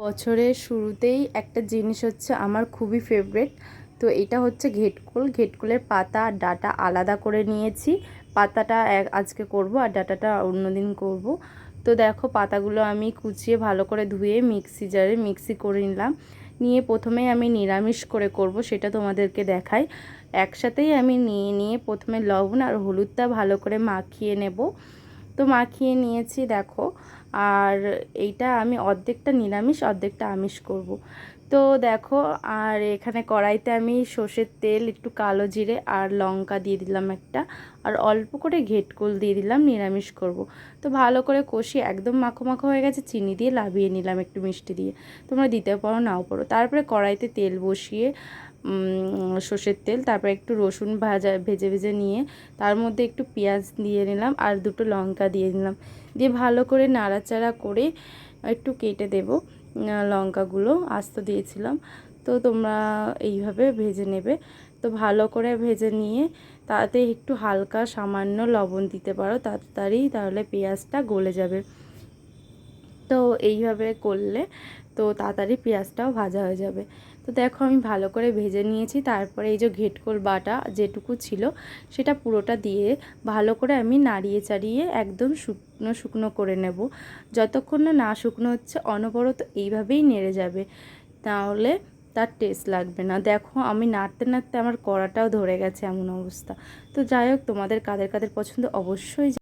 বছরের শুরুতেই একটা জিনিস হচ্ছে আমার খুবই ফেভারিট। তো এটা হচ্ছে ঘেটকুল। ঘেটকুলের পাতা আর ডাঁটা আলাদা করে নিয়েছি। পাতাটা আজকে করব আর ডাঁটাটা অন্যদিন করব। তো দেখো পাতাগুলো আমি কুচিয়ে ভালো করে ধুয়ে মিক্সি জারে মিক্সি করে নিলাম। নিয়ে প্রথমেই আমি নিরামিষ করে করব, সেটা তোমাদেরকে দেখাই। একসাথেই আমি নিয়ে প্রথমে লবণ আর হলুদটা ভালো করে মাখিয়ে নেব। তো মাখিয়ে নিয়েছি দেখো। আর এইটা আমি অর্ধেকটা নিরামিষ অর্ধেকটা আমিষ করব। তো দেখো, আর এখানে কড়াইতে আমি সর্ষের তেল, একটু কালো জিরে আর লঙ্কা দিয়ে দিলাম একটা, আর অল্প করে ঘেটকুল দিয়ে দিলাম, নিরামিষ করব। তো ভালো করে কষিয়ে একদম মাখো মাখো হয়ে গেছে, চিনি দিয়ে লাভিয়ে নিলাম একটু মিষ্টি দিয়ে। তোমরা দিতে পারো নাও পারো। তারপরে কড়াইতে তেল বসিয়ে সর্ষের তেল, তারপরে একটু রসুন ভেজে ভেজে নিয়ে তার মধ্যে একটু পেঁয়াজ দিয়ে নিলাম আর দুটো লঙ্কা দিয়ে দিলাম। দিয়ে ভালো করে নাড়াচাড়া করে একটু কেটে দেব লঙ্কাগুলো, আস্ত দিয়েছিলাম। তো তোমরা এইভাবে ভেজে নেবে। তো ভালো করে ভেজে নিয়ে তাতে একটু হালকা সামান্য লবণ দিতে পারো তাড়াতাড়ি, তাহলে পেঁয়াজটা গলে যাবে। তো এইভাবে করলে তো তাড়াতাড়ি পেঁয়াজটাও ভাজা হয়ে যাবে। তো দেখো আমি ভালো করে ভেজে নিয়েছি। তারপরে এই যে ঘেটকোল বাটা যেটুকু ছিল সেটা পুরোটা দিয়ে ভালো করে আমি নাড়িয়ে চাড়িয়ে একদম শুকনো শুকনো করে নেব। যতক্ষণ না না শুকনো হচ্ছে অনবরত এইভাবেই নেড়ে যাবে, তাহলে তার টেস্ট লাগবে না। দেখো আমি নাড়তে নাড়তে আমার কড়াটাও ধরে গেছে, এমন অবস্থা। তো যাই হোক, তোমাদের কাদের কাদের পছন্দ অবশ্যই